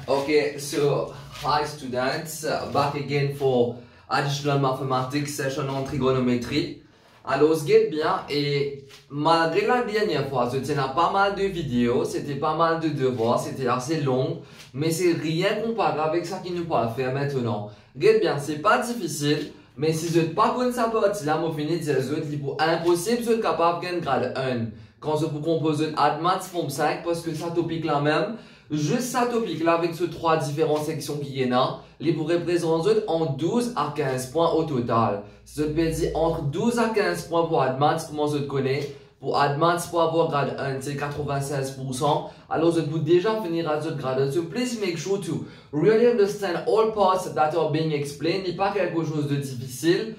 Okay, so hi students, back again for additional mathematics session en trigonométrie. Alors, ce qui est bien, et malgré la dernière fois, je tiens à pas mal de vidéos, c'était pas mal de devoirs, c'était assez long, mais c'est rien comparé avec ça qu'il nous peut faire maintenant. Regarde bien, c'est pas difficile, mais si je ne pas connais ça partie là, je finis de dire que c'est impossible de être capable de grade 1. Quand je vous compose un Admath forme 5, parce que ça topique la même, juste ça topique là avec ces trois différentes sections qui y en a, les vous représenter en 12 à 15 points au total. Je peux dire entre 12 à 15 points pour Admath, comment je te connais. Pour Admath, pour avoir grade 1, c'est 96%. Alors, je peux déjà finir à ce grade 1. So, please make sure to really understand all parts that are being explained. Il n'est pas quelque chose de difficile.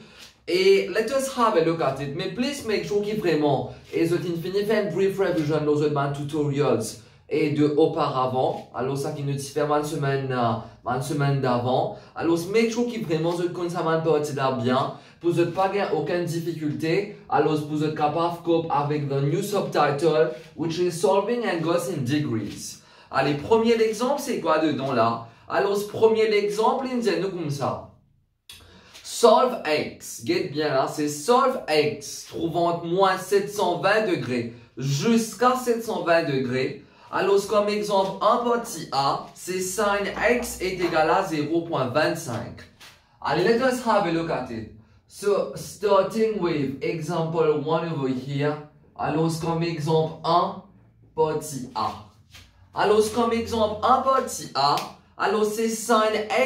Et let us have a look at it. Mais please make sure qu'il vraiment, et je t'infinis fait une brief revision dans les tutorials et de auparavant. Alors, ça qui nous diffère une semaine d'avant. Alors, make sure qu'il vraiment, je connais ça partie là bien. Pour ne pas avoir aucune difficulté, alors pour être capable de cope avec the new subtitle, which is solving angles in degrees. Allez, premier exemple, c'est quoi dedans là? Alors, ce premier exemple, il dit nous comme ça. Solve x. Get bien là, c'est solve x. Trouvant moins 720 degrés jusqu'à 720 degrés. Alors, comme exemple, un petit a, c'est sin x est égal à 0.25. Allez, let us have a look at it. So, starting with example 1 over here, alors comme exemple 1, petit a. Alors comme exemple 1 petit a, alors c'est sin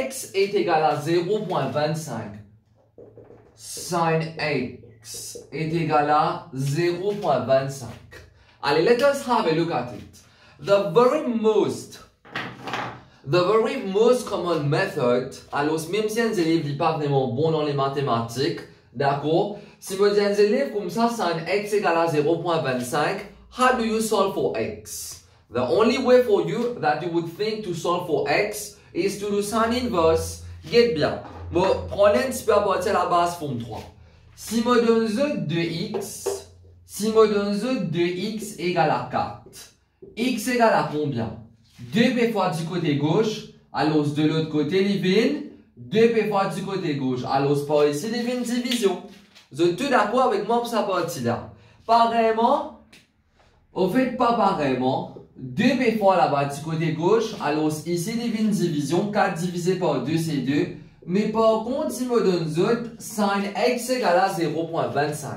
x est égal à 0.25. Sin x est égal à 0.25. Allez, let us have a look at it. The very most common method, alors même si un élève n'est pas vraiment bon dans les mathématiques, d'accord, si vous dites un élève comme ça, sin x égale à 0.25, how do you solve for x? The only way for you that you would think to solve for x is to do sin inverse. Get bien. Bon, prenez un petit peu à partir de la base forme 3. Si je donne 2x égale à 4, x égale à combien? 2p fois du côté gauche, alors de l'autre côté, il vient 2p fois du côté gauche. Alors par ici, il vient division. Vous êtes tout d'accord avec moi pour cette partie-là? Pareillement, au fait, pas pareillement, 2p fois là-bas du côté gauche, alors ici, il vient division, 4 divisé par 2, c'est 2. Mais par contre, si je donne sin x égale à 0.25.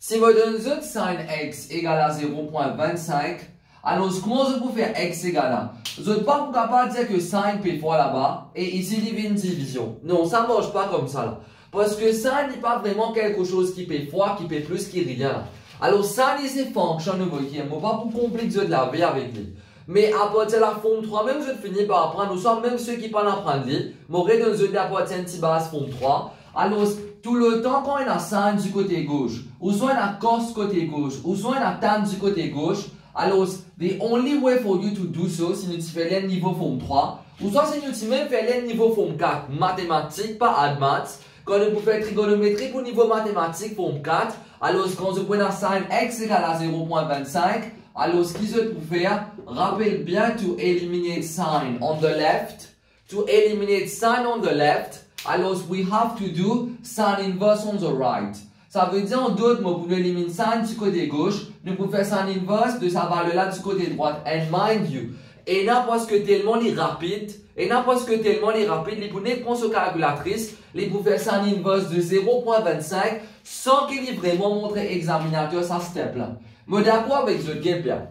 Si je donne sin x égale à 0.25, alors, comment je peux faire x égale à? Je ne suis pas capable de dire que sin p fois là-bas et ici il y a une division. Non, ça ne marche pas comme ça là. Parce que sin n'est pas vraiment quelque chose qui paie fois, qui paie plus, qui rien. Alors, sin is a function over here. Je ne vais pas pour compliquer de la vie avec lui. Mais à partir de la forme 3, même je finis par apprendre, nous sommes même ceux qui parlent apprendre lui. M'aurait donné à partir de une base forme 3. Alors, tout le temps quand il a sin du côté gauche, ou soit il a cos côté gauche, ou soit il a tan du côté gauche, alors, the only way for you to do so, si nous faisons le niveau forme 3, ou soit si nous même faisons le niveau forme 4, mathématiques, pas Admath, quand nous faisons trigonométrie pour niveau mathématique forme 4, alors quand vous prenez sin x égale à 0.25, alors ce qu'ils peuvent faire, rappelle bien to eliminate sin on the left, alors we have to do sin inverse on the right. Ça veut dire en d'autres mots, pour nous éliminer sin du côté gauche, nous pouvons faire sin inverse de sa valeur là du côté droit. And mind you, et n'importe que tellement les rapides, les pouvez prendre sur calculatrice, les pouvez faire sin inverse de 0.25 sans qu'il ait vraiment montré examinateur ça step là. Mais d'accord avec ce game bien.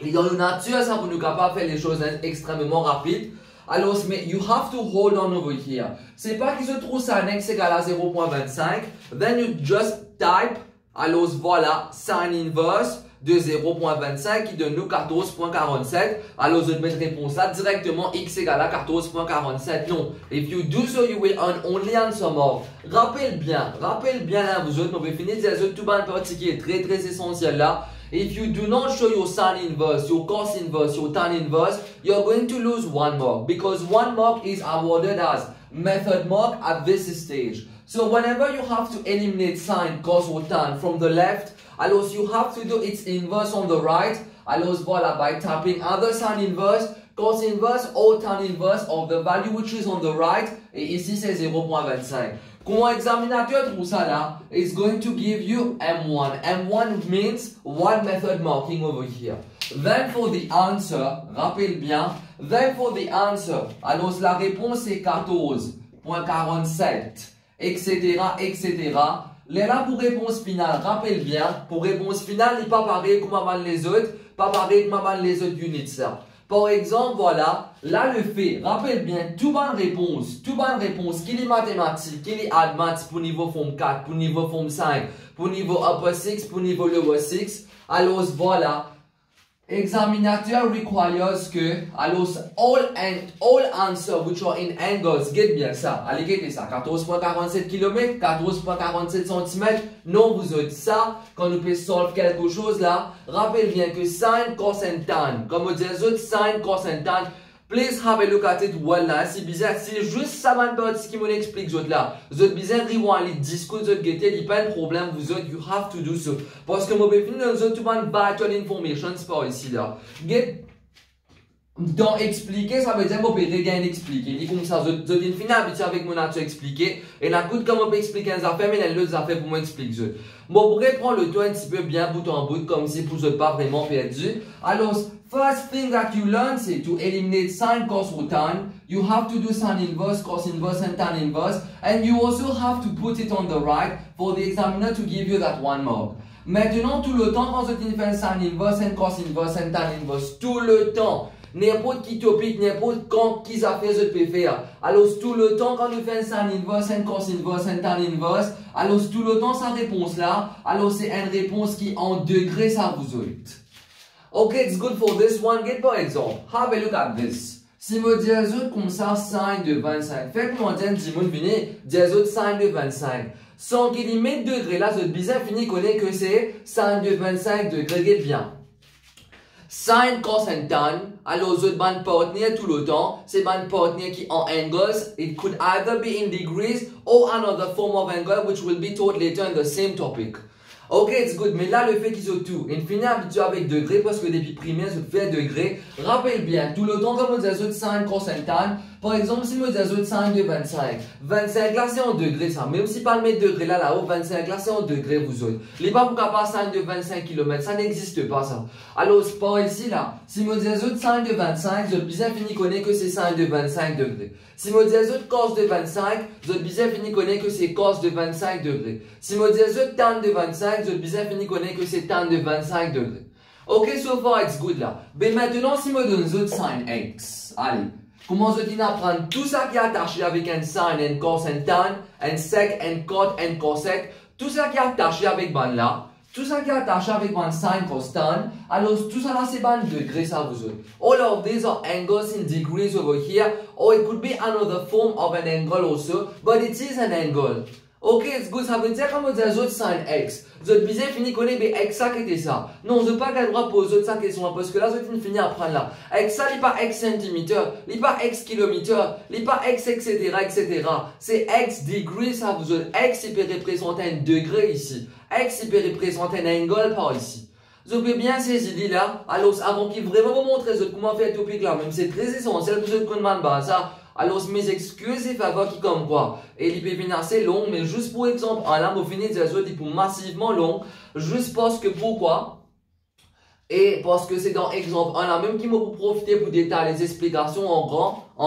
Et dans la nature, ça pour nous capable de faire les choses extrêmement rapides. Alors, mais you have to hold on over here. C'est pas qu'il se trouve sin x égale à 0.25. Then you just type, alors voilà, sin inverse de 0.25 qui donne nous 14.47. Alors, je vais mettre réponse là directement x égale à 14.47. Non. If you do so, you will only answer more. Rappelle bien là, vous autres, on va finir de tout une partie qui est très essentielle là. If you do not show your sin inverse, your cos inverse, your tan inverse, you're going to lose 1 mark because 1 mark is awarded as method mark at this stage. So whenever you have to eliminate sin, cos or tan from the left, alors you have to do its inverse on the right. Alors voilà, by typing either sin inverse, cos inverse or tan inverse of the value which is on the right. Et ici c'est 0.25. Comment examinateur trouve ça là? It's going to give you M1. M1 means one method marking over here. Then for the answer, rappelle bien, then for the answer, alors la réponse est 14.47, etc., etc. Là pour réponse finale, rappelle bien, pour réponse finale, il n'est pas pareil comme avant les autres, pas pareil comme avant les autres units là. Par exemple, voilà, là le fait, rappelle bien, toute bonne réponse, qu'il est mathématique, qu'il est admath pour niveau forme 4, pour niveau forme 5, pour niveau upper 6, pour niveau lower 6, alors voilà, examinateur requires que, alors all answer which are in angles, get bien ça, allez guettez ça, 14.47 km, 14.47 cm, non vous autres ça, quand nous pouvons solve quelque chose là, rappelle bien que sin, cos and tan, comme on dit les autres, sin, cos and tan, please have a look at it well là, c'est bizarre, c'est juste ça ce qui m'explique autres là, vous autres bizarre, rewind les discours, vous autres guettez, il n'y a pas de problème, vous autres, you have to do so, parce que moi, nous autres, tout le monde vital information, c'est pas ici là, get dans expliquer, ça veut dire qu'on peut rien expliquer. Ni comme ça, je viens finir habitué avec mon nature expliquer. Et la coûte comme on peut expliquer les affaires, mais les autres affaires pour m'expliquer. Bon, on pourrait prendre le temps un petit peu bien bout en bout, comme si vous n'êtes pas vraiment perdu. Alors, first thing that you learn, c'est to eliminate sin, cos or tan. You have to do sin inverse, cos inverse, and tan inverse. And you also have to put it on the right for the examiner to give you that 1 mark. Maintenant, tout le temps, quand vous faites sin inverse, and cos inverse, and tan inverse, tout le temps, n'importe qui topic, n'importe quand qu'ils a fait, je peux faire. Alors, tout le temps, quand nous faisons sin inverse, and cos inverse, and tan inverse, alors, tout le temps, sa réponse là, alors, c'est une réponse qui, en degrés, ça vous autres. Okay, it's good for this one. Get par exemple, have a look at this. Si vous dites comme ça, sin de 25, faites comment dire, si vous venez, dire sin de 25. Sans qu'il y mette degrés là, vous bizarre fini connaît que c'est sin de 25 degrés, get bien. Sin, cos and tan, alors vous ban partner tout le temps, c'est ban partner qui en angles, it could either be in degrees or another form of angle which will be taught later in the same topic. Ok, it's good, mais là le fait qu'ils ont tout, il finit habitué avec degrés parce que depuis primaire, je fais degrés. Rappelle bien, tout le temps comme on dit sin, cos and tan, par exemple, si on dit sin de 25, 25 là c'est en degrés ça, même si pas le mettre degrés là-haut, 25 là c'est en degrés vous autres. Les pas pour capable sin de 25 km, ça n'existe pas ça. Alors, par ici là, si on dit sin de 25, je bien fini connaît que c'est sin de 25 degrés. Si on dit cos de 25, je bien fini connaît que c'est cos de 25 degrés. Si on dit tan de 25, je bien fini connaît que c'est tan de 25 degrés. Ok, so far it's good là. Mais maintenant, si on donne sin x, allez. Comment je dis apprendre tout ça qui est attaché avec un sin, un cos, un tan, un sec, un cot, un cosec, tout ça qui est attaché avec ban là, tout ça qui est attaché avec ban sin, cos, tan, alors tout ça là c'est ban degrés ça vous autres. All of these are angles in degrees over here, or it could be another form of an angle also, but it is an angle. Ok, it's good, ça veut dire comme on dit sin x. Vous êtes bien fini connaître x ça qui était ça. Non, je n'ai pas le droit de poser ça question parce que là, vous êtes fini à prendre là. X ça, il n'est pas x centimètres, il n'est pas x kilomètres, il n'est pas x etc. etc. C'est x degrés ça vous autres. X il peut représenter un degré ici. X il peut représenter un angle par ici. Vous pouvez bien ces idées là. Alors avant qu'il vraiment vous montre comment faire le topic là, même c'est très essentiel pour vous demandez ça. Alors, mes excuses et faveurs qui comme quoi. Et il peut venir assez long, mais juste pour exemple, en là, vous finissez des autres, il peut massivement long. Juste parce que pourquoi? Et parce que c'est dans exemple, en là, même qui m'a profité pour détailler les explications en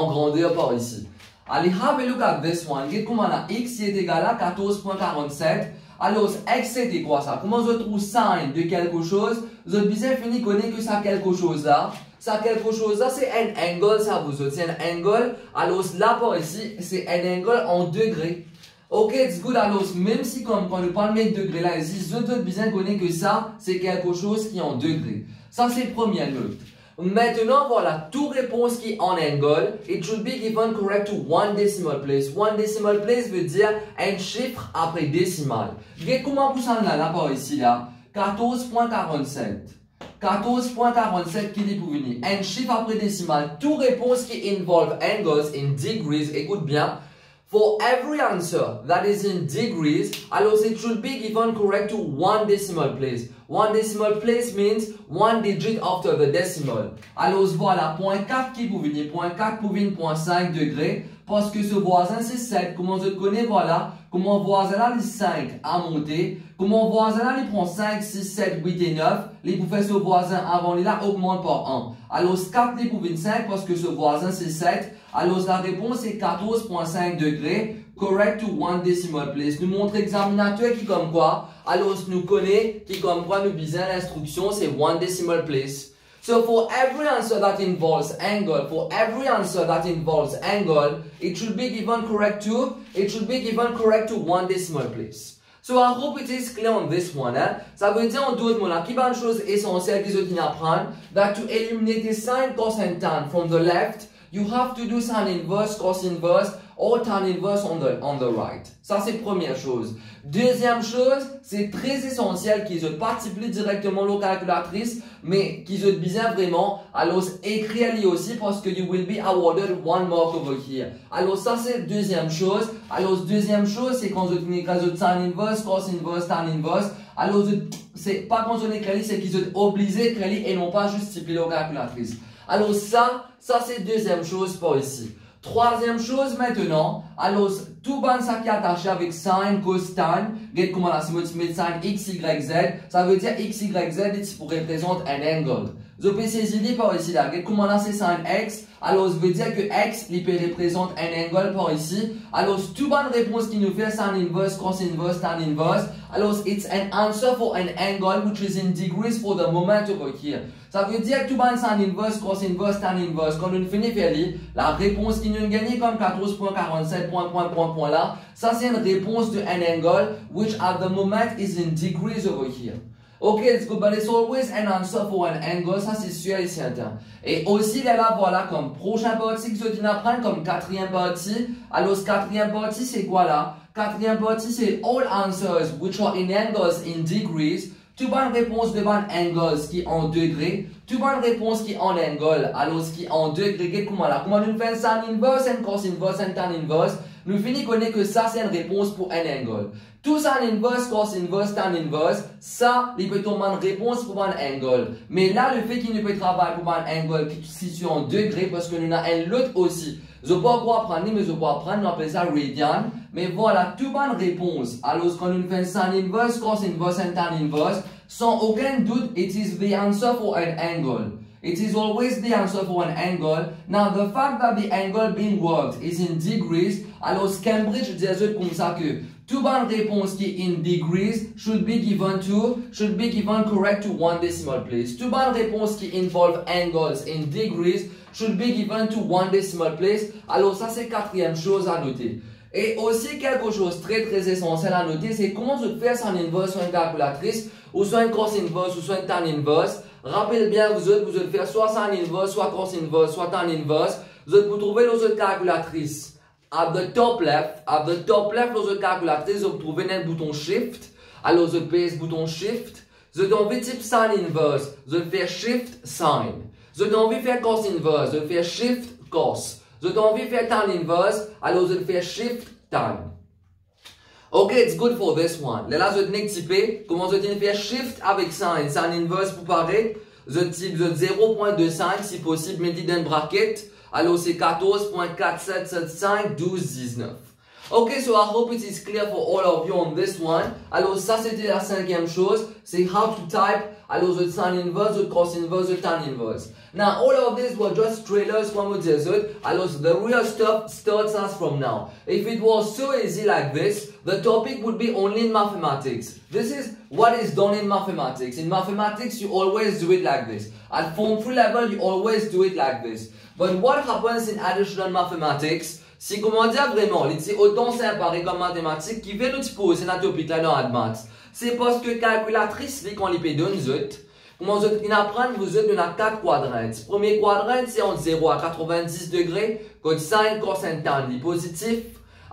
grandeur par ici. Allez, have a look at this one. Regardez comment on a x qui est égal à 14.47. Alors, x c'était quoi ça? Comment je trouve sin de quelque chose? Vous avez bien fini connaître que ça quelque chose là. Ça quelque chose là, c'est un angle, ça vous autres. C'est un angle. Alors là par ici, c'est un angle en degrés. Ok, it's good. Alors même si comme quand nous parlons de degrés là ici, vous devez bien connaître que ça, c'est quelque chose qui est en degrés. Ça c'est première note. Maintenant, voilà, toute réponse qui est en angle, it should be given correct to one decimal place. One decimal place veut dire un chiffre après décimal. Regardez comment vous en là par ici là, 14.47. 14.47 qui dit pour venir. Un chiffre après décimal. Toute réponse qui involve angles in degrees, écoute bien. For every answer that is in degrees, alors it should be given correct to one decimal place. One decimal place means one digit after the decimal. Alors voilà, 0.4 qui pour venir, 0.4 pour venir, 0.5 degrés. Parce que ce voisin c'est 7. Comment je connais, voilà. Comment voisin là, les 5 à monter. Comment voisin là, il prend 5, 6, 7, 8 et 9. Les pour faire ce voisin avant, il là augmente par 1. Alors 4 les pour 25 parce que ce voisin c'est 7. Alors la réponse est 14.5 degrés. Correct to one decimal place. Nous montre examinateur qui comme quoi. Alors nous connaît qui comme quoi nous besoin l'instruction c'est one decimal place. So for every answer that involves angle, it should be given correct to one decimal place. So I hope it is clear on this one. Ça veut dire en d'autres mots là, qui va une chose essentielle qu'ils ont apprendre, that to eliminate the sine, cos and tan from the left, you have to do sine inverse, cos inverse, or tan inverse on the right. Ça c'est première chose. Deuxième chose, c'est très essentiel qu'ils ont pas multiplié directement la calculatrice, mais qu'ils ont besoin vraiment, alors écrire lui aussi parce que you will be awarded one mark over here. Alors ça c'est deuxième chose. Alors deuxième chose, c'est quand vous tenez sin inverse, cos inverse, tan inverse. Alors c'est pas quand on écrit, c'est qu'ils sont obligés d'écrire et non pas juste multiplier la calculatrice. Alors ça c'est deuxième chose pour ici. Troisième chose maintenant, alors tout ban ça qui est attaché avec sin, cos, tan, regarde comment là, si je mets sin x, y, z, ça veut dire x, y, z, ici pour représenter un angle. Je peux saisir par ici là, regarde comment là c'est sin x, alors ça veut dire que x, il peut représenter un angle par ici. Alors tout ban réponse qui nous fait sin inverse, cos inverse, tan inverse, alors it's an answer for an angle which is in degrees for the moment over here. Ça veut dire que tout ban sin inverse, cos inverse, tan inverse, quand on finit faire la réponse qui nous gagne comme 14.47 point là, ça c'est une réponse de an angle which at the moment is in degrees over here. Okay, it's good, but it's always an answer for an angle, ça c'est sûr et certain. Et aussi là, voilà comme prochain partie que je viens d'apprendre comme quatrième partie. Alors quatrième partie c'est quoi là? Quatrième partie c'est all answers which are in angles in degrees. Tu vas une réponse de bonne angles qui est en degrés. Tu vas une réponse qui est en angle. Alors, ce qui est en degrés, comment là? Comment nous faisons sin inverse, and cos inverse, and tan inverse? Nous finissons connaître que ça, c'est une réponse pour un angle. Tout sin inverse, cos inverse, tan inverse, ça, il peut tomber une réponse pour un angle. Mais là, le fait qu'il ne peut travailler pour un angle qui se situe en degrés, parce que nous avons un l'autre aussi. Je ne peux pas apprendre, mais je peux apprendre, on appelle ça radian. Mais voilà, tout bonne réponse. Alors, quand nous faisons sin inverse, cos inverse, and tan inverse, sans aucun doute, it is the answer for an angle. It is always the answer for an angle. Now, the fact that the angle being worked is in degrees, alors Cambridge disait comme ça que toute bonne réponse qui est in degrees should be given correct to one decimal place. Toute bonne réponse qui involve angles in degrees should be given to one decimal place. Alors ça c'est quatrième chose à noter. Et aussi quelque chose très essentiel à noter, c'est comment je fais sin inverse sur une calculatrice, ou soit une cos inverse, ou soit une tan inverse. Rappelez bien, vous allez faire soit sin inverse, soit cos inverse, soit tan inverse. Vous trouvez l'autre calculatrice. At the top left, l'autre calculatrice, vous trouvez le bouton shift. Alors vous pèse bouton shift. Vous avez envie de type sin inverse, vous faites shift sin. Vous avez envie de faire cos inverse, vous faites shift cos. Vous avez envie de faire tan inverse, alors vous faites shift tan. Ok, it's good for this one. Là, vous avez typé comment vous allez faire shift avec sin. Sin inverse pour pareil. Vous type 0.25 si possible, mettez dans le bracket. Alors c'est 14.4775 1219. Ok, so I hope it is clear for all of you on this one. Alors ça c'était la cinquième chose, c'est how to type. Alors the sin inverse, the cos inverse, the tan inverse. Now all of these were just trailers from the desert. Alors the real stuff starts us from now. If it was so easy like this, the topic would be only in mathematics. This is what is done in mathematics. In mathematics, you always do it like this. At Form 3 level, you always do it like this. But what happens in additional mathematics? Si comment dire vraiment, c'est autant séparé comme mathématiques qui fait nous poser notre topic là dans Admath. C'est parce que calculatrice, quand les pédons nous autres, comment vous apprendre, vous êtes dans 4 quadrants. Premier quadrant, c'est entre 0 à 90 degrés, code sin, cosine, tan, positif.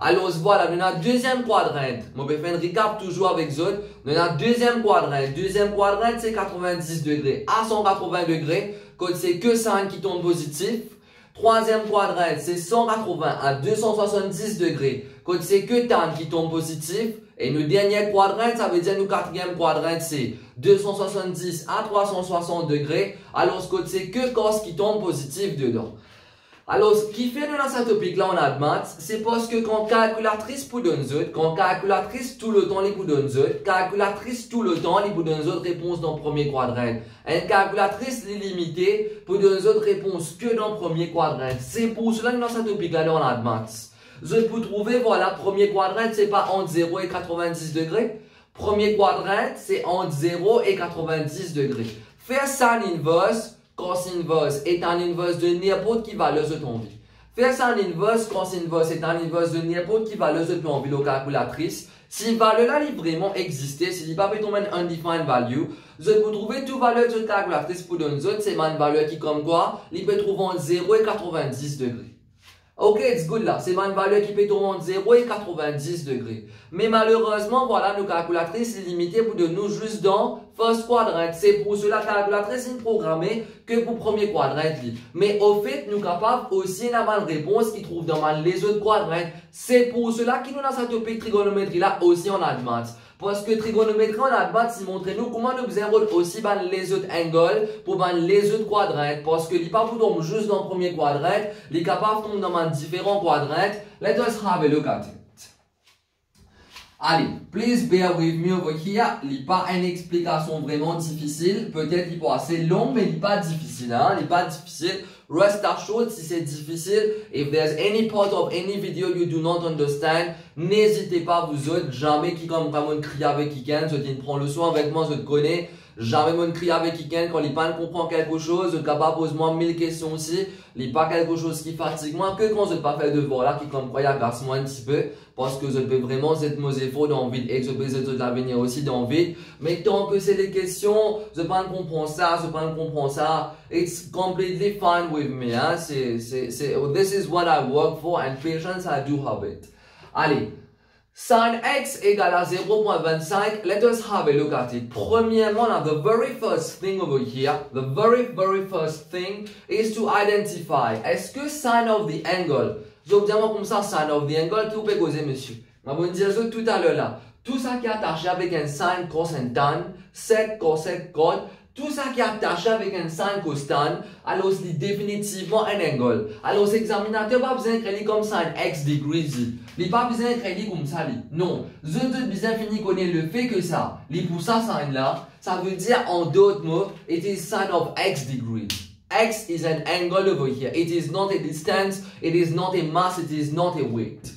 Alors voilà, nous avons deuxième quadrant. Je vais faire un recap toujours avec vous. Nous avons deuxième quadrant. Deuxième quadrant, c'est 90 degrés à 180 degrés, code c'est que sin qui tombe positif. Troisième quadrant, c'est 180 à 270 degrés. Quand c'est que tan qui tombe positif. Et nous dernier quadrant, ça veut dire nous quatrième quadrant, c'est 270 à 360 degrés. Alors, ce côté, c'est que cos qui tombe positif dedans. Alors, ce qui fait dans ce topic-là en admath, c'est parce que quand calculatrice pour donner quand calculatrice tout le temps, les pour donner calculatrice tout le temps, les pour donner réponse dans le premier quadrant. Une calculatrice limitée pour donner réponse que dans le premier quadrant. C'est pour cela que dans ce topic-là en admath. Je peux trouver, voilà, premier quadrant, c'est pas entre 0 et 90 degrés. Premier quadrant, c'est entre 0 et 90 degrés. Faire sin inverse, cos inverse est un inverse de n'importe qui valeur de ton vie. Faire sin inverse, cos inverse est un inverse de n'importe qui valeur de ton vie, la calculatrice. Si valeur-là vraiment existait, si il pas tomber un undefined value, je peux trouver toute valeur de calculatrice pour donner c'est une valeur qui comme quoi, il peut trouver entre 0 et 90 degrés. Ok, it's good là. C'est une valeur qui peut tomber entre 0 et 90 degrés. Mais malheureusement, voilà, nos calculatrices sont limitées pour de nous juste dans first quadrant. C'est pour cela que la calculatrice est programmée que pour premier quadrant. Mais au fait, nous sommes capables aussi d'avoir une réponse qui trouve dans les autres quadrants. C'est pour cela que nous avons cette topic trigonométrie là aussi en advance. Parce que trigonométrie en advance, c'est montrer nous comment nous faisons aussi les autres angles pour les autres quadrants. Parce que il n'est pas pour tomber juste dans le premier quadrant, il est capable de tomber dans différents quadrants. Let us have a look at it. Allez, please bear with me over here. Il n'est pas une explication vraiment difficile. Peut-être qu'il est assez long, mais il n'est pas difficile. Hein? Il n'est pas difficile. Rest assured, si c'est difficile, if there's any part of any video you do not understand, n'hésitez pas, vous autres, jamais qui comme vraiment crier avec quelqu'un, ceux qui prend le soin avec moi, je te connais, jamais me crier avec quelqu'un quand il pas comprend quelque chose, je suis capable de poser moi 1000 questions aussi, il n'est pas quelque chose qui fatigue moi, que quand je ne pas faire de devoir là, qui comme croyez agace moi un petit peu, parce que je peux vraiment être mes efforts dans le vide et que je peux être l'avenir aussi dans le vide, mais tant que c'est les questions, je pas comprendre ça, je pas comprendre ça, it's completely fine with me, hein, this is what I work for and patience I do have it. Allez. Sin x égale à 0.25, let us have a look at it. Premièrement, là, the very first thing over here, the very first thing is to identify, est-ce que sin of the angle, je vais vous dire comme ça, sin of the angle, qui vous peut causer, monsieur? Je vais vous dire ça tout à l'heure là. Tout ça qui est attaché avec un sin, cos, un tan, sec, cosec, cot, tout ça qui est attaché avec un sin costan, alors c'est définitivement un angle. Alors l'examinateur n'a pas besoin de créer comme sin x degrees. Il n'a pas besoin de créer comme ça. Non. Je dois bien finir connaître le fait que ça, pour ça sin là, ça veut dire en d'autres mots, it is sin of x degrees. X is an angle over here. It is not a distance, it is not a mass, it is not a weight.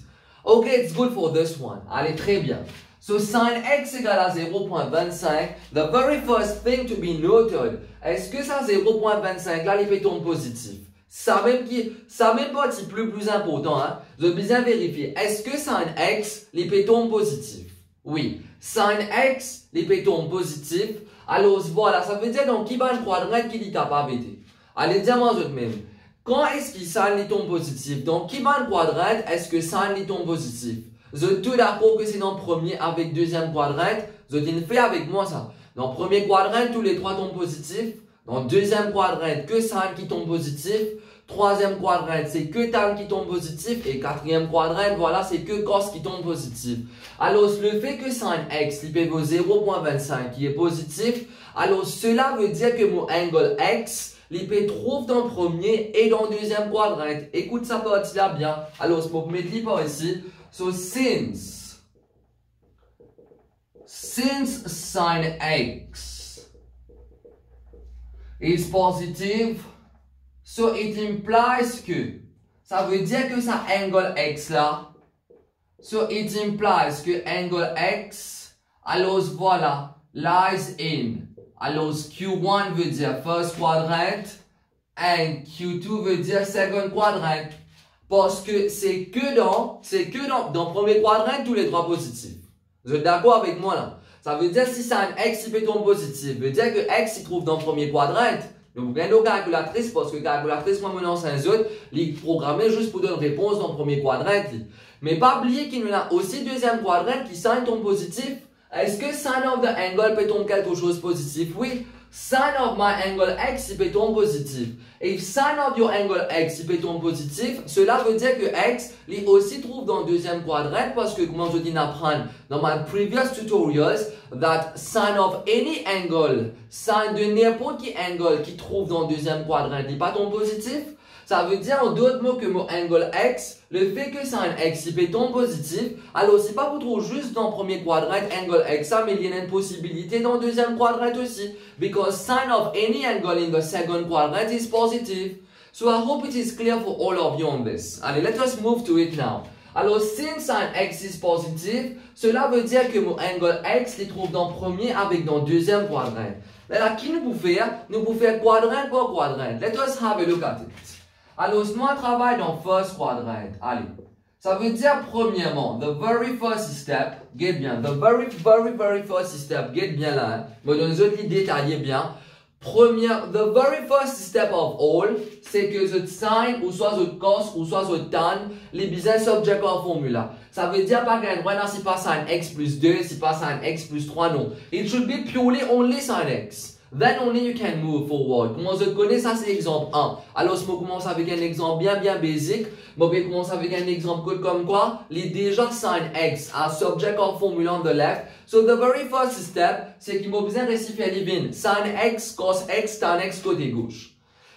Okay, it's good for this one. Allez, très bien. So sin x égale à 0.25, the very first thing to be noted, est-ce que ça 0.25 là, il peut tomber positif? Ça même pas c'est plus important, hein. Je vais bien vérifier. Est-ce que sin x, il peut tomber positif? Oui. Sin x, il peut tomber positif. Alors voilà, ça veut dire dans qui va le quadrant qu'il est capable d'être. Allez, dis-moi même. Quand est-ce que sin il tombe positif? Donc qui va le quadrant, est-ce que sin il tombe positif? Je suis tout d'accord que c'est dans le premier avec deuxième quadrant. Je dis fait avec moi ça. Dans le premier quadrant, tous les trois tombent positifs. Dans le deuxième quadrant, que sin qui tombe positif. Troisième quadrant, c'est que tan qui tombe positif. Et quatrième quadrant, voilà, c'est que cos qui tombe positif. Alors, le fait que sin x, il peut vaut 0.25 qui est positif. Alors, cela veut dire que mon angle x, il peut trouver dans le premier et dans le deuxième quadrant. Écoute ça partie là bien. Alors, je vais mettre par ici. So since sin x is positive, so it implies que, ça veut dire que ça angle x là, so it implies que angle x, alors voilà, lies in, alors Q1 veut dire first quadrant, and Q2 veut dire second quadrant. Parce que c'est que dans le premier quadrant, tous les trois positifs. Vous êtes d'accord avec moi là? Ça veut dire si sin x il peut tomber positif, veut dire que x il trouve dans le premier quadrant. Donc vous prenez la calculatrice parce que la calculatrice, moi maintenant c'est un autre, il est programmé juste pour donner une réponse dans le premier quadrant. Mais pas oublier qu'il y a aussi deuxième quadrant qui sin tombe positif. Est-ce que sin of the angle peut tomber quelque chose de positif? Oui. Sin of my angle x, il peut tomber positif. If sin of your angle x, il peut tomber positif, cela veut dire que x, il aussi trouve dans le deuxième quadrant parce que, comme je dis d'apprendre dans my previous tutorials, that sin of any angle, sin de n'importe quel angle qui trouve dans le deuxième quadrant, il n'est pas tombe positif. Ça veut dire en d'autres mots que mon angle x, le fait que sin x il peut tomber positif, alors c'est pas pour trouver juste dans le premier quadrant angle x, mais il y a une possibilité dans le deuxième quadrant aussi. Because sin of any angle in the second quadrant is positive. So I hope it is clear for all of you on this. Allez, let us move to it now. Alors, since sin x is positive, cela veut dire que mon angle x les trouve dans le premier avec dans le deuxième quadrant. Là, qui nous peut faire? Nous pouvons faire quadrant par quadrant. Let us have a look at it. Alors, nous on travaille dans first quadrant. Allez. Ça veut dire, premièrement, the very first step, get bien, the very first step, get bien là, hein. Mais dans les autres, les détailler bien. The very first step of all, c'est que the sin, ou soit the cos, ou soit the tan, les business subject en formula. Ça veut dire pas qu'un droit, c'est pas sin x plus 2, c'est pas sin x plus 3, non. It should be purely only sin x. Then only you can move forward. Comment je connais ça, c'est l'exemple 1. Alors, si on commence avec un exemple bien basique, on va commencer avec un exemple comme quoi, il est déjà sin x, a subject of formula on the left. So the very first step, c'est qu'il m'a besoin de réciter l'évin. Sin x, cos x, tan x côté gauche.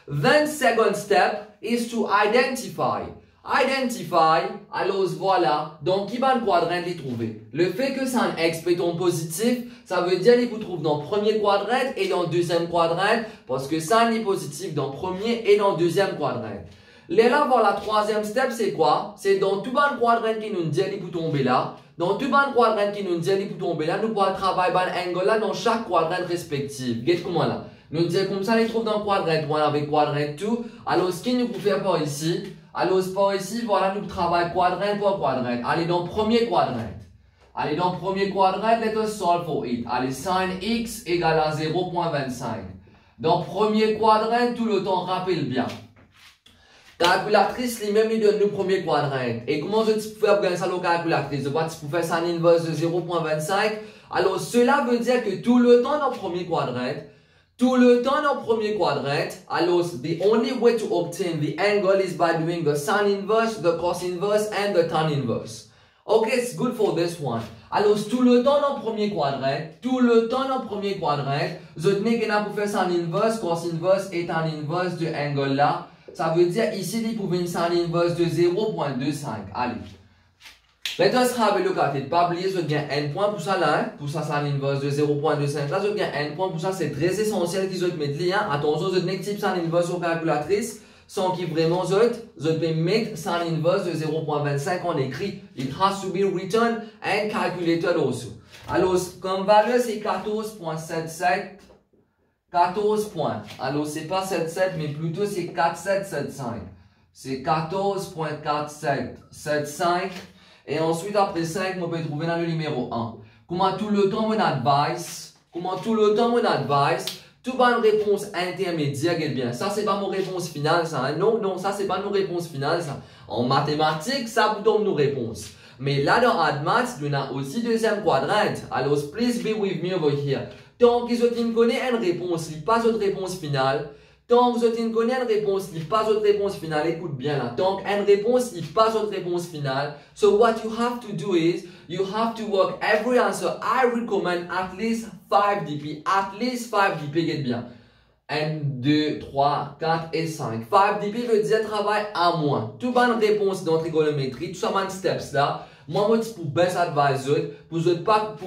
Then second step is to identify. Identify, alors voilà, donc qui va le quadrant les trouver. Le fait que sin x peut tomber positif, ça veut dire qu'il vous trouve dans le premier quadrant et dans le deuxième quadrant, parce que sin est positif dans le premier et dans le deuxième quadrant. Là, voilà, la troisième step, c'est quoi? C'est dans tout le quadrant qui nous dit qu'il peut tomber là. Dans tout le quadrant qui nous dit qu'il peut tomber là, nous pouvons travailler un angle là dans chaque quadrant respectif. Regardez comment là. Nous disons comme ça, les trouve dans le quadrant 1 avec quadrant 2. Alors, ce qu'il nous peut faire par ici, alors par ici, voilà, nous travaillons quadrant par quadrant. Allez, dans le premier quadrant. Allez, dans le premier quadrant, let us solve for it. Allez, sin x égale à 0.25. Dans le premier quadrant, tout le temps, rappelle bien. Calculatrice, lui-même, il donne le premier quadrant. Et comment je peux faire ça la calculatrice? Je vois que tu peux faire sin inverse de 0.25. Alors, cela veut dire que tout le temps dans le premier quadrant, alors, the only way to obtain the angle is by doing the sin inverse, the cos inverse, and the tan inverse. Okay, it's good for this one. Alors, tout le temps dans le premier quadrant, je tenais qu'on a pour faire sin inverse, cos inverse et tan inverse de angle là. Ça veut dire ici, il pouvait une sin inverse de 0.25. Allez. Let us have a look at it. Pas oublier, je gagne 1 point pour ça là, pour ça, sin inverse de 0.25 là, je gagne 1 point pour ça, c'est très essentiel qu'ils ont mettre lien. Attention, je n'ai type sin inverse sur calculatrice, sans qu'il vraiment je peux mettre sin inverse de 0.25 en écrit. It has to be written and calculated also. Alors, comme valeur, c'est 14.77. 14 points. Alors, c'est pas 77, mais plutôt c'est 4775. C'est 14.4775. Et ensuite, après 5, on peut trouver dans le numéro 1. Comment tout le temps, mon advice, tout bonne réponse intermédiaire, bien. Ça, c'est pas mon réponse finale, ça. Hein? Non, ça, c'est pas nos réponses finales, ça. En mathématiques, ça vous donne nos réponses. Mais là, dans AdMath, on a aussi deuxième quadrant. Alors, please be with me over here. Tant que vous connaissez une réponse, il pas votre réponse finale. Tant que vous connaissez une réponse, il pas votre réponse finale. Écoute bien là. Tant qu'une réponse, il pas votre réponse finale. So what you have to do is, you have to work every answer. I recommend at least 5 dp. At least 5 dp, get bien. 1, 2, 3, 4 et 5. 5 dp veut dire travail à moins. Tout bonne réponse dans trigonométrie, tout ça, man steps là. Moi, je pour best advice, pour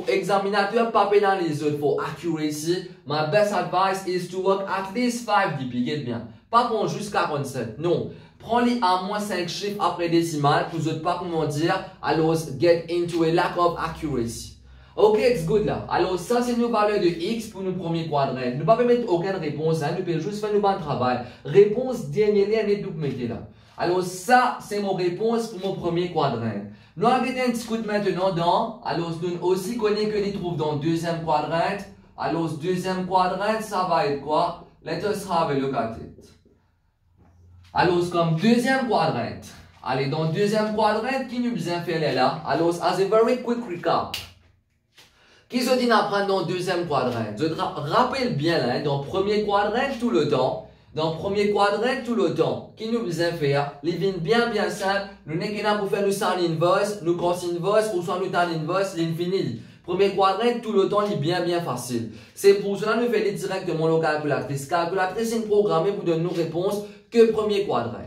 examinateur, pas dans les autres, for accuracy, my best advice is to work at least 5 dp, get bien. Pas pour juste 47, non. Prends-les à moins 5 chiffres après décimal, pour ne pas comment dire, alors get into a lack of accuracy. Ok, it's good là. Alors, ça, c'est nos valeurs de x pour nos premiers quadrant. Nous ne pouvons pas mettre aucune réponse, hein. Nous pouvons juste faire nos bons travail. Réponse dernière ligne, et tout mettre là. Alors, ça, c'est mon réponse pour mon premier quadrant. Nous allons regarder un petit coup de maintenant dans, alors, nous aussi connaissons que les trouve dans le deuxième quadrant. Alors, deuxième quadrant, ça va être quoi? Let us have a look at it. Alors, comme deuxième quadrant. Allez, dans le deuxième quadrant, qui nous besoin faire là? Alors, as a very quick recap. Qui se dit apprendre dans le deuxième quadrant? Je te rappelle bien là, dans le premier quadrant tout le temps. Dans le premier quadrant tout le temps. Qui nous besoin faire? Les vignes bien simple. Nous n'avons qu'à pour faire nous sin inverse, nous cos inverse ou soit nous tan inverse, l'infini. Premier quadrant tout le temps est bien facile. C'est pour cela que nous faisons directement la calculatrice. Calculatrice est programmée pour donner nos réponses que premier quadrant.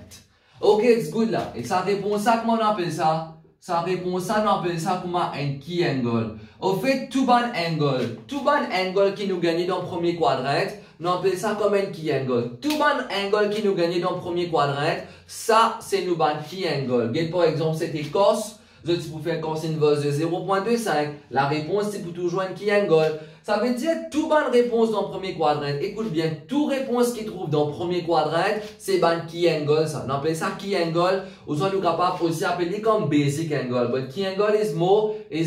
Ok, it's good là. Et sa réponse ça, comment on appelle ça? Sa réponse ça, on appelle ça comme un key angle. Au fait, tout bon angle qui nous gagne dans le premier quadrant, on appelle ça comme un key angle. Tout bon angle qui nous gagne dans le premier quadrant, ça c'est nous bon key angle. Par exemple, c'était cos. Je peux faire cos inverse de 0.25. La réponse, c'est pour toujours un key angle. Ça veut dire toute bonne réponse dans le premier quadrant. Écoute bien, toute réponse qui trouve dans le premier quadrant, c'est un key angle. Ça. On appelle ça key angle. Ou soit nous capable aussi appeler comme basic angle. But key angle is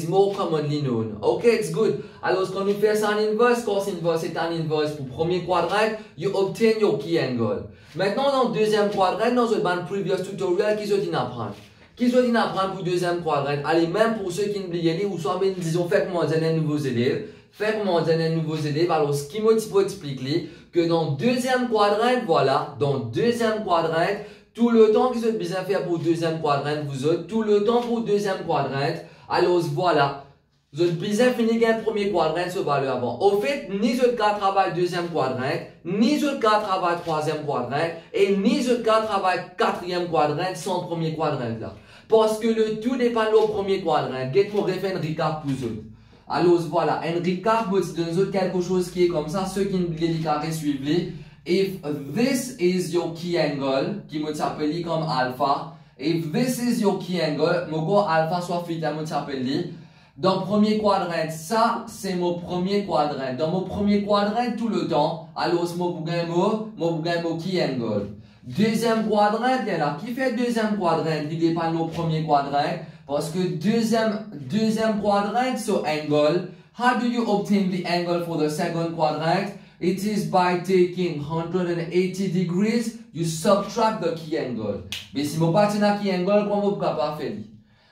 more commonly known. Ok, it's good. Alors, quand nous faisons ça en inverse, cos inverse et tan inverse pour le premier quadrant, you obtain your key angle. Maintenant, dans le deuxième quadrant, dans le previous tutorial, qui se dit apprendre? Qui se dit apprendre pour le deuxième quadrant? Allez, même pour ceux qui ne oublient ou soit, disons, faites comment dire les nouveaux élèves. Faites comment dire les nouveaux élèves. Alors, ce qui m'a expliquer que dans le deuxième quadrant, voilà, dans le deuxième quadrant, tout le temps que vous avez besoin de faire pour le deuxième quadrant, vous autres, tout le temps pour le deuxième quadrant, alors voilà, vous avez besoin de finir le premier quadrant ce valeur avant. Au fait, ni vous avez travail deuxième quadrant, ni vous avez travail troisième quadrant, et ni vous avez travail quatrième quadrant sans premier quadrant là. Parce que le tout dépend du premier quadrant. Get-moi refait un recap pour vous. Alors voilà, un recap vous donne quelque chose qui est comme ça. Ceux qui ne veulent pas suivre, if this is your key angle, qui me s'appelle comme alpha, if this is your key angle, mon alpha soit fit à me s'appelle. Dans le premier quadrant, ça c'est mon premier quadrant. Dans mon premier quadrant tout le temps, alors mon bougain key angle. Deuxième quadrant, là, qui fait deuxième quadrant? Il dépend du premier quadrant. Parce que deuxième quadrant, so angle. How do you obtain the angle for the second quadrant? It is by taking 180 degrees, you subtract the key angle. Mais si vous partez dans key angle, comment vous pouvez pas faire?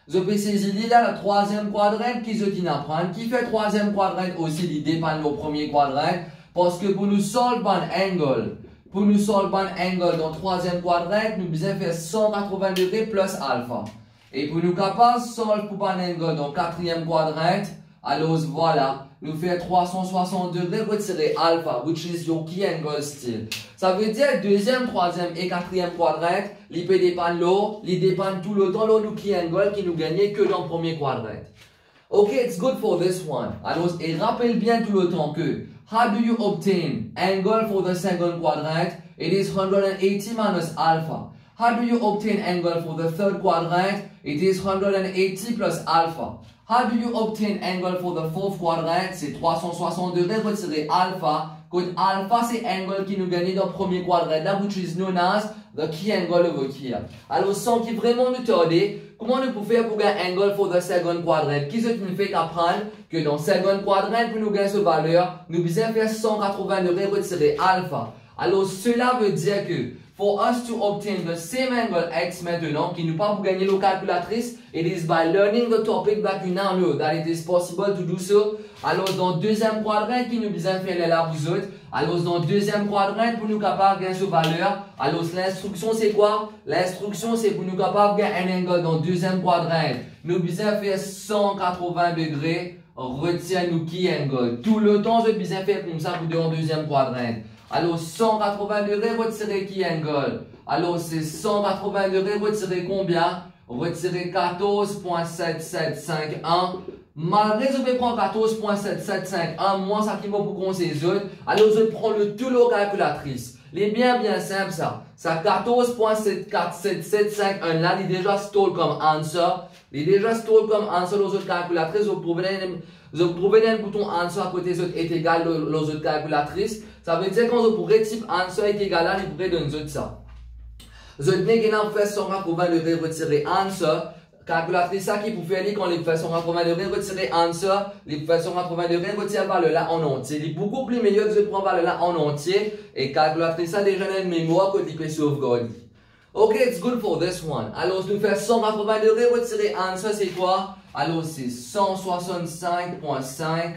Je peux saisir là le troisième quadrant qui se dit apprendre. Qui fait troisième quadrant aussi, il dépend du premier quadrant. Parce que pour nous solve un angle, pour nous solve un angle dans le troisième quadrant, nous devons faire 180 degrés plus alpha. Et pour nous capables de solve pour un angle dans le quatrième quadrant, alors voilà, nous faisons 360 degrés, retirer alpha, which is your key angle still. Ça veut dire deuxième, troisième et quatrième quadrant, ils peuvent dépendre l'eau, ils dépendent tout le temps l'eau key angle qui nous gagnait que dans le premier quadrant. Ok, it's good for this one. Alors, et rappelle bien tout le temps que, how do you obtain angle for the second quadrant? It is 180 minus alpha. How do you obtain angle for the third quadrant? It is 180 plus alpha. How do you obtain angle for the fourth quadrant? C'est 360 degrés retirer alpha. Quand alpha c'est angle qui nous gagne dans le premier quadrant, là, which is known as the key angle over here. Alors, sans qu'il vraiment nous tarder, comment nous pouvons faire pour gagner angle for the second quadrant? Qui ce qui nous fait apprendre que dans le second quadrant, pour nous gagner cette valeur, nous devons faire 180 degrés retirer alpha. Alors, cela veut dire que for us to obtain the same angle x maintenant, qui nous pas pour gagner nos calculatrices, it is by learning the topic that you now know that it is possible to do so. Alors, dans le deuxième quadrant, qui nous besoin faire là vous autres. Alors, dans le deuxième quadrant, pour nous capables de gagner cette valeur, alors l'instruction c'est quoi? L'instruction c'est pour nous capables de gagner un angle dans le deuxième quadrant. Nous besoin faire 180 degrés, retient nous key angle. Tout le temps, je besoin faire comme ça pour dans le deuxième quadrant. Alors, 180 degrés, retirer key angle. Alors, c'est 180 degrés, retirer combien? Retirer 14.7751. Malgré que je vais prendre 14.7751, moins ça qui m'a pour qu'on ces autres. Alors, je prends le tout le calculatrice. Les bien simple ça. Ça 14.74751 là, il est déjà store comme answer. Il est déjà store comme answer aux autres calculatrices. Vous provenez un bouton answer à côté des autres est égal aux autres calculatrices. Ça veut dire quand vous pourrez type answer est égal à, il pourrait donner ça. Vous n'avez pas fait 180 degrés retirer answer. Calculatrice ça qui vous fait aller quand les fait 180 degrés retirer answer, les fait 180 degrés retirer valeur là en entier. Il est beaucoup plus meilleur que de prendre valeur là en entier et calculatrice ça déjà dans une mémoire que tu peux sauvegarder. Ok, it's good for this one. Alors, nous faisons 180 degrés retirer answer, c'est quoi? Alors, c'est 165.5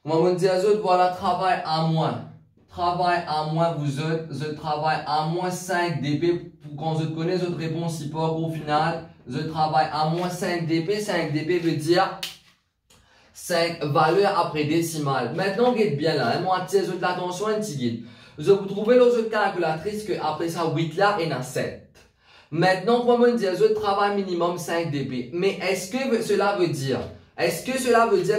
On va me dire, voilà, travail à moins. Travail à moins, je travaille à moins 5 dp. Quand je connais votre réponse support, au final, je travaille à moins 5 dp. 5 dp veut dire 5 valeurs après décimale. Maintenant, regarde bien là, moi, attire l'attention un petit guide. Je vous trouvez l'autre calculatrice que après ça, 8 là, et 7. Maintenant, on va me dire, je travaille minimum 5 dp. Mais est-ce que cela veut dire,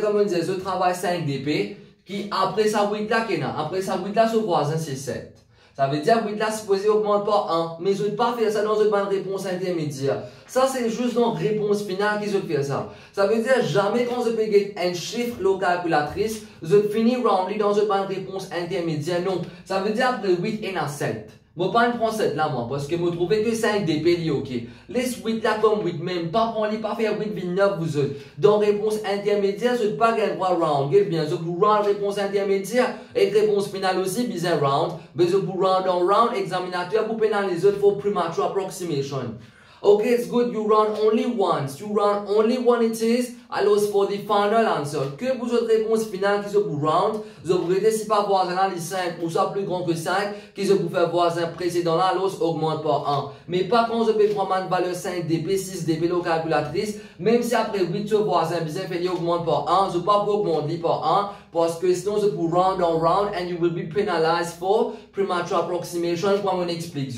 comme on dit, je travaille 5 dp, qui après ça, 8 là, après ça, 8 là, ce voisin, c'est 7. Ça veut dire 8 là, supposé augmente pas 1. Mais je ne vais pas faire ça dans une bonne réponse intermédiaire. Ça, c'est juste dans réponse finale qui se fait ça. Ça veut dire jamais quand je peux get un chiffre local calculatrice, je finis roundly dans une bonne réponse intermédiaire. Non. Ça veut dire après 8 et 7. Moi, pas prendre 7 là, moi, parce que je trouve que 5 dp li ok. Laisse 8 là comme 8 même. Pas prendre, pas faire 8,9 vous autres. Dans réponse intermédiaire, je ne pas gagner droit round. Bien, je vous round réponse intermédiaire et réponse finale aussi, bien round. Mais je vous round on round, examinateur, pour pénaliser for premature approximation. Okay, it's good. You run only once. You run only one it is. Alors, for the final answer. Que pour votre réponse finale qui se pour round, je vous redis si pas voisin là, les 5 ou ça plus grand que 5, qui se pour faire voisin précédent là, l'os augmente par 1. Mais pas quand je peux prendre une valeur 5 dp, 6 dp, la calculatrice, même si après 8 ce voisin, bien fait, il augmente par 1, je ne peux pas augmenter par 1, parce que sinon je peux round on round and you will be penalized for premature approximation, comme on explique.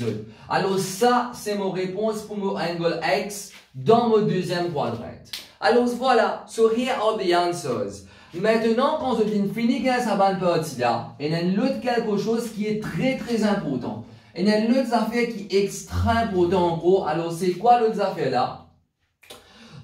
Alors, ça, c'est mon réponse pour mon angle X dans mon deuxième quadrant. Alors voilà, so here are the answers. Maintenant, quand je viens finir ça va une partie là, il y a l'autre quelque chose qui est très important. Il y a l'autre affaire qui est extrêmement important en gros. Alors c'est quoi l'autre affaire là?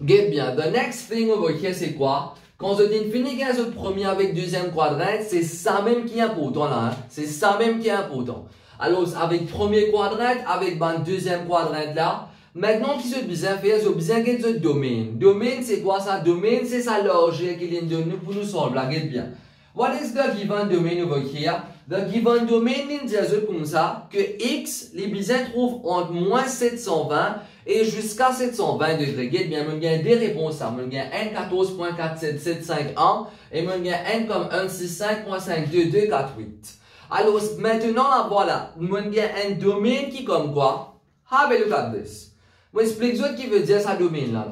Get bien, the next thing over here c'est quoi? Quand je viens finir ce premier avec deuxième quadrant, c'est ça même qui est important là. Hein? C'est ça même qui est important. Alors avec premier quadrant, avec deuxième quadrant là, maintenant, qui se besoin faire, je besoin de ce domaine. Domaine, c'est quoi ça? Domaine, c'est sa logique qu'il est donné pour nous solver. Regardez bien. What is the given domain over here? The given domain, il dit comme ça, que X, les besoins trouvent entre moins 720 et jusqu'à 720 degrés. Regardez bien, il y a des réponses ça. Il y a N 14.47751 et il y a N comme 165.52248. Alors, maintenant, là, voilà. Il y a un domaine qui comme quoi? Have a look at this. Je vais expliquer ce qui veut dire ça domaine là.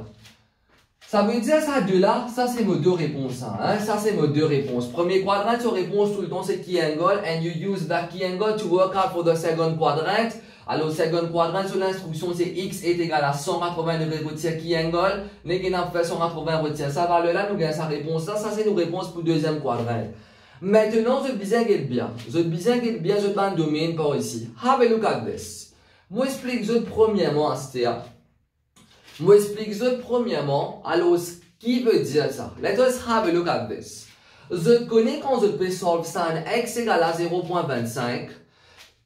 Ça veut dire ça de là, ça c'est mes deux réponses. Hein? Ça c'est mes deux réponses. Premier quadrant, tu réponds tout le temps c'est key angle and you use that key angle to work out for the second quadrant. Alors second quadrant sur l'instruction c'est x est égal à 180 degrés retire key angle. Nous avons fait 180 retire sa valeur là, nous gagnons sa réponse là. Ça c'est nos réponses pour le deuxième quadrant. Maintenant je besoin bien. Je besoin bien, je prends un domaine par ici. Have a look at this. Moi, explique premièrement, c'est-à-dire, alors, ce qui veut dire ça? Let us have a look at this. Je connais quand je peux solve sin x égale à 0.25.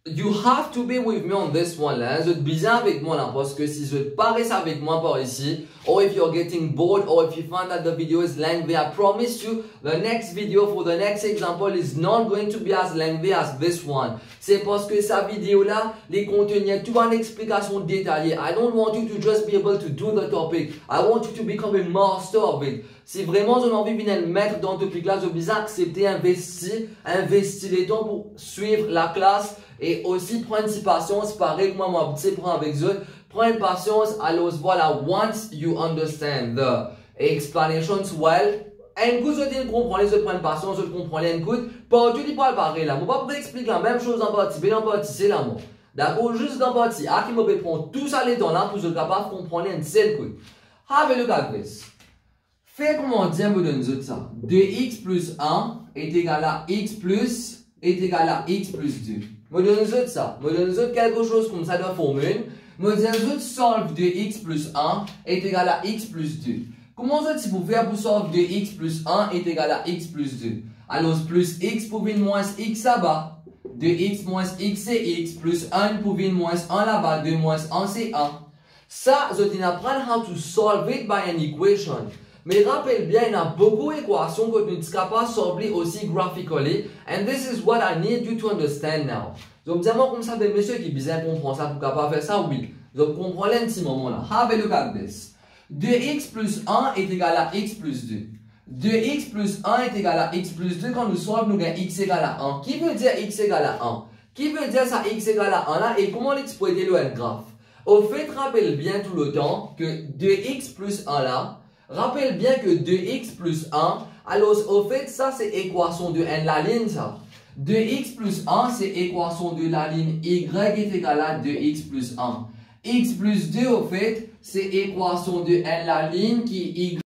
You have to be with me on this one là. Vous êtes bien avec moi là parce que si vous êtes pas resté avec moi par ici, or if you're getting bored, or if you find that the video is lengthy, I promise you the next video for the next example is not going to be as lengthy as this one. C'est parce que sa vidéo là, les contenir toute une explication détaillée. I don't want you to just be able to do the topic. I want you to become a master of it. Si vraiment vous avez envie de venir le mettre dans le topic là, vous devez accepter, investir les temps pour suivre la classe. Et aussi, prendre une patience, pareil que moi, je prends avec eux. Prendre patience, alors voilà, once you understand the explanations well, un coup, je comprends les autres, prendre patience, je comprends les coup, pas tout dit pas le pareil là. Je ne vais pas vous expliquer la même chose en partie, mais en partie, c'est là, moi. D'accord, juste en partie, à qui me prendre tout ça les temps là pour être capable de comprendre un seul coup. Have a look at this. Fait comment dire, me donne ça. 2x plus 1 est égal à x plus 2. Je donne ça. Je donne quelque chose comme ça de formule. Je donne solve de x plus 1 est égal à x plus 2. Comment ça vous faire pour solve de x plus 1 est égal à x plus 2? Alors plus x pour venir moins x là-bas. 2x moins x c'est x plus 1 pour venir moins 1 là-bas. 2 moins 1 c'est 1. Ça, je vais apprendre how to solve it by an equation. Mais rappelle bien, il y a beaucoup d'équations que nous sommes capables de solver aussi graphically. And this is what I need you to understand now. Donc, bien comme ça, des messieurs qui bien comprendre ça pour capable faire ça, oui. Donc, comprenez un petit moment là. Have a look at this. 2x plus 1 est égal à x plus 2. 2x plus 1 est égal à x plus 2. Quand nous solvons, nous gagnons x égale à 1. Qui veut dire x égale à 1? Qui veut dire ça x égale à 1 là? Et comment l'exploiter le graphe? Au fait, rappelle bien tout le temps que 2x plus 1 là, rappelle bien que 2x plus 1, alors au fait, ça c'est équation de n, la ligne ça. 2x plus 1, c'est équation de la ligne y est égal à 2x plus 1. X plus 2, au fait, c'est équation de n, la ligne qui y